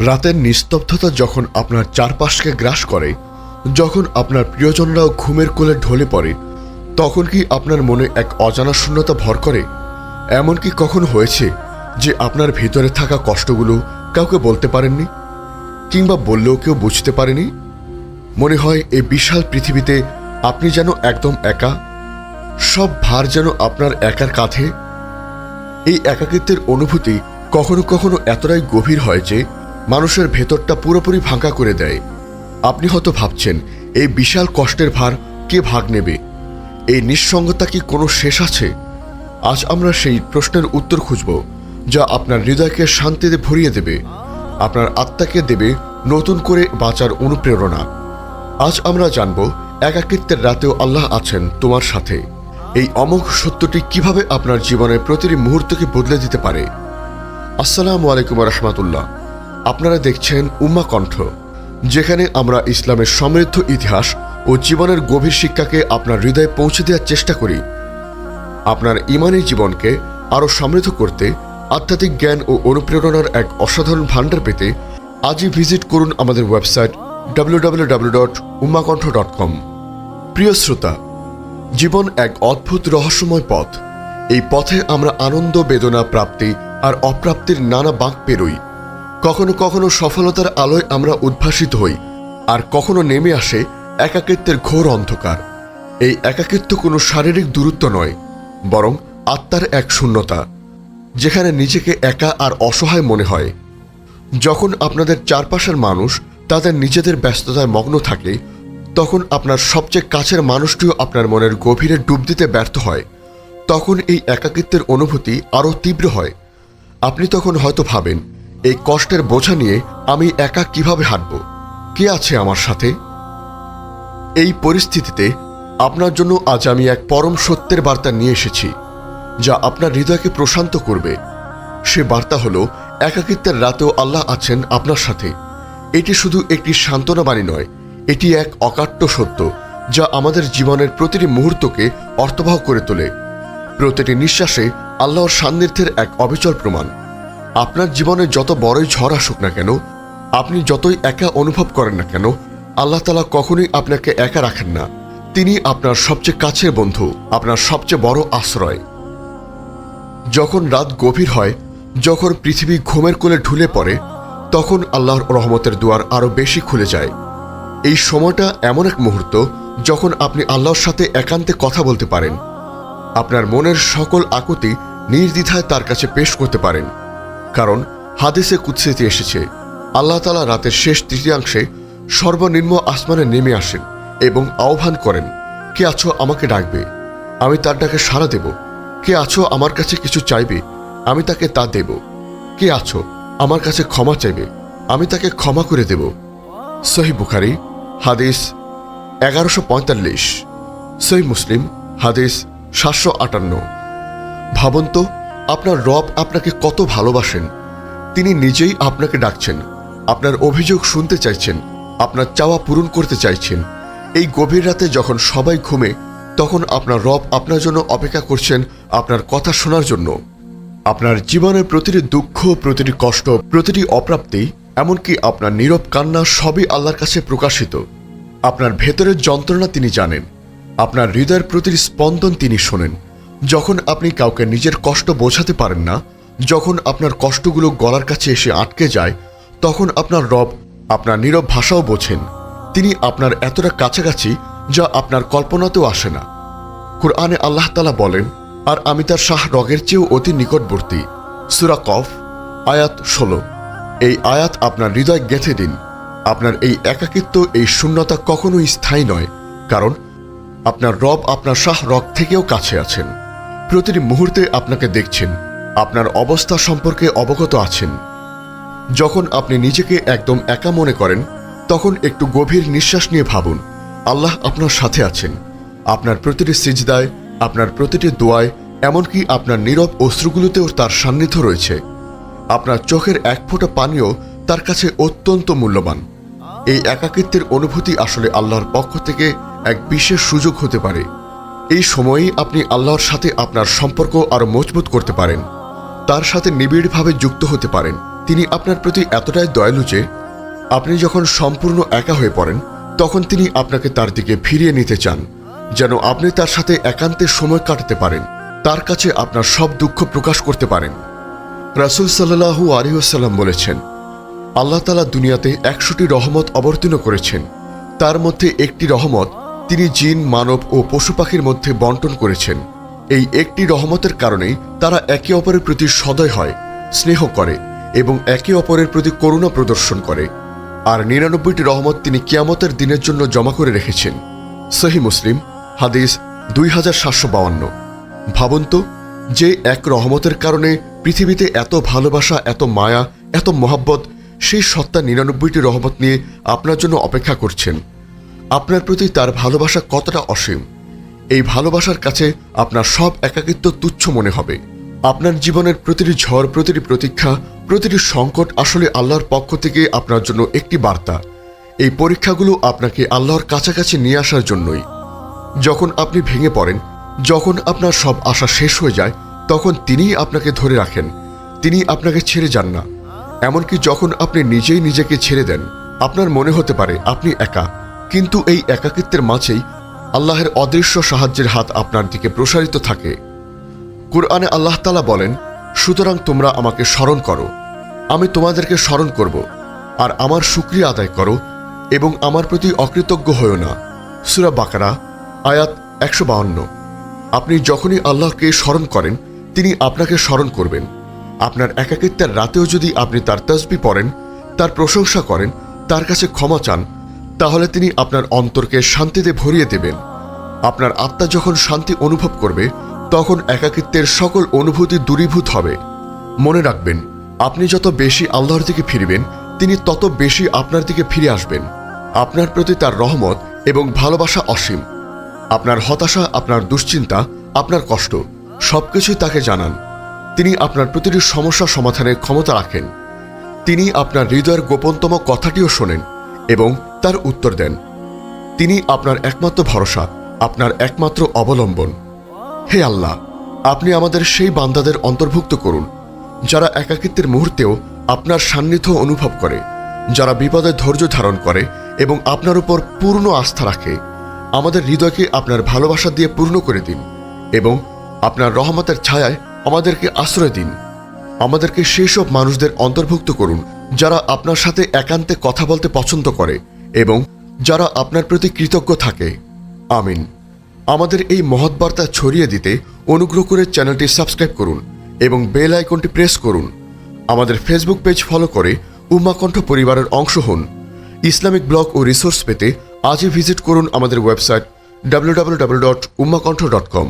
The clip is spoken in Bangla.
রাতের নিস্তব্ধতা যখন আপনার চারপাশকে গ্রাস করে, যখন আপনার প্রিয়জনরাও ঘুমের কোলে ঢলে পড়ে, তখন কি আপনার মনে এক অজানা শূন্যতা ভর করে? এমন কি কখনো হয়েছে যে আপনার ভিতরে থাকা কষ্টগুলো কাউকে বলতে পারেননি, কিংবা বললেও কেউ বুঝতে পারেনি? মনে হয় এই বিশাল পৃথিবীতে আপনি যেন একদম একা, সব ভার যেন আপনার একার কাঁধে। এই একাকিত্বের অনুভূতি কখনো কখনো এতটাই গভীর হয় যে মানুষের ভেতরটা পুরোপুরি ভাঙা করে দেয়। আপনি হয়তো ভাবছেন, এই বিশাল কষ্টের ভার কে ভাগ নেবে? এই নিঃসঙ্গতা কি কোনো শেষ আছে? আজ আমরা সেই প্রশ্নের উত্তর খুঁজব, যা আপনার হৃদয়কে শান্তিতে ভরিয়ে দেবে, আপনার আত্মাকে দেবে নতুন করে বাঁচার অনুপ্রেরণা। আজ আমরা জানব, একাকিত্বের রাতেও আল্লাহ আছেন তোমার সাথে। এই অমোঘ সত্যটি কিভাবে আপনার জীবনের প্রতিটি মুহূর্তকে বদলে দিতে পারে। আসসালামু আলাইকুম রহমতুল্লাহ। আপনারা দেখছেন উম্মা কণ্ঠ, যেখানে আমরা ইসলামের সমৃদ্ধ ইতিহাস ও জীবনের গভীর শিক্ষাকে আপনার হৃদয়ে পৌঁছে দেওয়ার চেষ্টা করি। আপনার ঈমানী জীবনকে আরও সমৃদ্ধ করতে, আধ্যাত্মিক জ্ঞান ও অনুপ্রেরণার এক অসাধারণ ভাণ্ডার পেতে আজই ভিজিট করুন আমাদের ওয়েবসাইট www.ummakantho.com। প্রিয় শ্রোতা, জীবন এক অদ্ভুত রহস্যময় পথ। এই পথে আমরা আনন্দ, বেদনা, প্রাপ্তি আর অপ্রাপ্তির নানা বাঁক পেরোই। কখনো কখনো সফলতার আলোয় আমরা উদ্ভাসিত হই, আর কখনো নেমে আসে একাকিত্বের ঘোর অন্ধকার। এই একাকিত্ব কোনো শারীরিক দূরত্ব নয়, বরং আত্মার এক শূন্যতা, যেখানে নিজেকে একা আর অসহায় মনে হয়। যখন আপনাদের চারপাশের মানুষ তাদের নিজেদের ব্যস্ততায় মগ্ন থাকে, তখন আপনার সবচেয়ে কাছের মানুষটিও আপনার মনের গভীরে ডুব দিতে ব্যর্থ হয়। তখন এই একাকিত্বের অনুভূতি আরও তীব্র হয়। আপনি তখন হয়তো ভাবেন, এই কষ্টের বোঝা নিয়ে আমি একা কিভাবে হাঁটব? কে আছে আমার সাথে? এই পরিস্থিতিতে আপনার জন্য আজ আমি এক পরম সত্যের বার্তা নিয়ে এসেছি, যা আপনার হৃদয়কে প্রশান্ত করবে। সে বার্তা হলো, একাকিত্বের রাতেও আল্লাহ আছেন আপনার সাথে। এটি শুধু একটি সান্ত্বনা বাণী নয়, এটি এক অকাট্য সত্য, যা আমাদের জীবনের প্রতিটি মুহূর্তকে অর্থবহ করে তোলে। প্রতিটি নিঃশ্বাসে আল্লাহর সান্নিধ্যের এক অবিচল প্রমাণ। আপনার জীবনে যত বড়ই ঝড় আসুক না কেন, আপনি যতই একা অনুভব করেন না কেন, আল্লাহ তাআলা কখনোই আপনাকে একা রাখেন না। তিনি আপনার সবচেয়ে কাছের বন্ধু, আপনার সবচেয়ে বড় আশ্রয়। যখন রাত গভীর হয়, যখন পৃথিবী ঘুমের কোলে ঢুলে পড়ে, তখন আল্লাহর রহমতের দুয়ার আরও বেশি খুলে যায়। এই সময়টা এমন এক মুহূর্ত যখন আপনি আল্লাহর সাথে একান্তে কথা বলতে পারেন, আপনার মনের সকল আকুতি নির্দ্বিধায় তার কাছে পেশ করতে পারেন। কারণ হাদিসে কুদসিতে এসেছে, আল্লাহ তাআলা রাতের শেষ তৃতীয়াংশে সর্বনিম্ন আসমানে নেমে আসেন এবং আহ্বান করেন, কে আছো আমাকে ডাকবে, আমি তার ডাকে সাড়া দেব। কে আছো আমার কাছে কিছু চাইবে, আমি তাকে তা দেব। কে আছো আমার কাছে ক্ষমা চাইবে, আমি তাকে ক্ষমা করে দেব। সহিহ বুখারী হাদিস 1145, সহিহ মুসলিম হাদিস 758। ভাবুন তো, আপনার রব আপনাকে কত ভালোবাসেন। তিনি নিজেই আপনাকে ডাকছেন, আপনার অভিযোগ শুনতে চাইছেন, আপনার চাওয়া পূরণ করতে চাইছেন। এই গভীর রাতে যখন সবাই ঘুমে, তখন আপনার রব আপনার জন্য অপেক্ষা করছেন আপনার কথা শোনার জন্য। আপনার জীবনের প্রতিটি দুঃখ, প্রতিটি কষ্ট, প্রতিটি অপ্রাপ্তি, এমনকি আপনার নীরব কান্না, সবই আল্লাহর কাছে প্রকাশিত। আপনার ভেতরের যন্ত্রণা তিনি জানেন, আপনার হৃদয়ের প্রতিটি স্পন্দন তিনি শোনেন। যখন আপনি কাউকে নিজের কষ্ট বোঝাতে পারেন না, যখন আপনার কষ্টগুলো গলার কাছে এসে আটকে যায়, তখন আপনার রব আপনার নীরব ভাষাও বোঝেন। তিনি আপনার এতটা কাছাকাছি যা আপনার কল্পনাতেও আসে না। কুরআনে আল্লাহ তাআলা বলেন, আর আমি তার শাহ রগের চেয়েও অতি নিকটবর্তী। সূরা কফ আয়াত 16। এই আয়াত আপনার হৃদয় গেঁথে দিন। আপনার এই একাকিত্ব, এই শূন্যতা কখনোই স্থায়ী নয়, কারণ আপনার রব আপনার শাহ রগ থেকেও কাছে আছেন। প্রতিটি মুহূর্তে আপনাকে দেখছেন, আপনার অবস্থা সম্পর্কে অবগত আছেন। যখন আপনি নিজেকে একদম একা মনে করেন, তখন একটু গভীর নিঃশ্বাস নিয়ে ভাবুন, আল্লাহ আপনার সাথে আছেন। আপনার প্রতিটি সিজদায়, আপনার প্রতিটি দোয়ায়, এমনকি আপনার নীরব অশ্রুগুলোতেও তার সান্নিধ্য রয়েছে। আপনার চোখের এক ফোঁটা পানিও তার কাছে অত্যন্ত মূল্যবান। এই একাকিত্বের অনুভূতি আসলে আল্লাহর পক্ষ থেকে এক বিশেষ সুযোগ হতে পারে। এই সময়েই আপনি আল্লাহর সাথে আপনার সম্পর্ক আরও মজবুত করতে পারেন, তার সাথে নিবিড়ভাবে যুক্ত হতে পারেন। তিনি আপনার প্রতি এতটাই দয়ালু যে আপনি যখন সম্পূর্ণ একা হয়ে পড়েন তখন তিনি আপনাকে তার দিকে ফিরিয়ে নিতে চান, যেন আপনি তার সাথে একান্তে সময় কাটাতে পারেন, তার কাছে আপনার সব দুঃখ প্রকাশ করতে পারেন। রাসূল সাল্লাল্লাহু আলাইহি ওয়াসাল্লাম বলেছেন, আল্লাহ তাআলা দুনিয়াতে 100টি রহমত অবতীর্ণ করেছেন। তার মধ্যে একটি রহমত তিনি জিন, মানব ও পশু পাখির মধ্যে বন্টন করেছেন। এই একটি রহমতের কারণেই তারা একে অপরের প্রতি সদয় হয়, স্নেহ করে এবং একে অপরের প্রতি করুণা প্রদর্শন করে। আর 99টি রহমত তিনি কিয়ামতের দিনের জন্য জমা করে রেখেছেন। সহিহ মুসলিম হাদিস 2752। ভাবুন তো, যে এক রহমতের কারণে পৃথিবীতে এত ভালোবাসা, এত মায়া, এত মহব্বত, সেই সত্তা 99টি রহমত নিয়ে আপনার জন্য অপেক্ষা করছেন। আপনার প্রতি তার ভালোবাসা কতটা অসীম! এই ভালোবাসার কাছে আপনার সব একাকিত্ব তুচ্ছ মনে হবে। আপনার জীবনের প্রতিটি ঝড়, প্রতিটি প্রতীক্ষা, প্রতিটি সংকট আসলে আল্লাহর পক্ষ থেকে আপনার জন্য একটি বার্তা। এই পরীক্ষাগুলো আপনাকে আল্লাহর কাছাকাছি নিয়ে আসার জন্যই। যখন আপনি ভেঙে পড়েন, যখন আপনার সব আশা শেষ হয়ে যায়, তখন তিনিই আপনাকে ধরে রাখেন, তিনি আপনাকে ছেড়ে যান না। এমনকি যখন আপনি নিজেই নিজেকে ছেড়ে দেন, আপনার মনে হতে পারে আপনি একা, কিন্তু এই একাকিত্বের মাঝেই আল্লাহের অদৃশ্য সাহায্যের হাত আপনার দিকে প্রসারিত থাকে। কুরআনে আল্লাহ তাআলা বলেন, সুতরাং তোমরা আমাকে স্মরণ করো, আমি তোমাদেরকে স্মরণ করব, আর আমার শুকরিয়া আদায় করো এবং আমার প্রতি অকৃতজ্ঞ হও না। সূরা বাকারা আয়াত 152। আপনি যখনই আল্লাহকে স্মরণ করেন, তিনি আপনাকে স্মরণ করবেন। আপনার একাকিত্বের রাতেও যদি আপনি তার তাসবিহ পড়েন, তার প্রশংসা করেন, তার কাছে ক্ষমা চান, তাহলে তিনি আপনার অন্তরকে শান্তিতে ভরিয়ে দেবেন। আপনার আত্মা যখন শান্তি অনুভব করবে, তখন একাকিত্বের সকল অনুভূতি দূরীভূত হবে। মনে রাখবেন, আপনি যত বেশি আল্লাহর দিকে ফিরবেন, তিনি তত বেশি আপনার দিকে ফিরে আসবেন। আপনার প্রতি তার রহমত এবং ভালোবাসা অসীম। আপনার হতাশা, আপনার দুশ্চিন্তা, আপনার কষ্ট সবকিছুই তাকে জানান। তিনি আপনার প্রতিটি সমস্যা সমাধানের ক্ষমতা রাখেন। তিনি আপনার হৃদয়ের গোপনতম কথাটিও শোনেন এবং তার উত্তর দেন। তিনি আপনার একমাত্র ভরসা, আপনার একমাত্র অবলম্বন। হে আল্লাহ, আপনি আমাদের সেই বান্দাদের অন্তর্ভুক্ত করুন যারা একাকিত্বের মুহূর্তেও আপনার সান্নিধ্য অনুভব করে, যারা বিপদে ধৈর্য ধারণ করে এবং আপনার উপর পূর্ণ আস্থা রাখে। আমাদের হৃদয়কে আপনার ভালোবাসা দিয়ে পূর্ণ করে দিন এবং আপনার রহমতের ছায়ায় আমাদেরকে আশ্রয় দিন। আমাদেরকে সেই সব মানুষদের অন্তর্ভুক্ত করুন যারা আপনার সাথে একান্তে কথা বলতে পছন্দ করে এবং যারা আপনার প্রতি কৃতজ্ঞ থাকে। আমিন। আমাদের এই মহৎ বার্তা ছড়িয়ে দিতে অনুগ্রহ করে চ্যানেলটি সাবস্ক্রাইব করুন এবং বেল আইকনটি প্রেস করুন। আমাদের ফেসবুক পেজ ফলো করে উম্মাহ কণ্ঠ পরিবারের অংশ হন। ইসলামিক ব্লগ ও রিসোর্স পেতে আজই ভিজিট করুন আমাদের ওয়েবসাইট www.ummahkontho.com।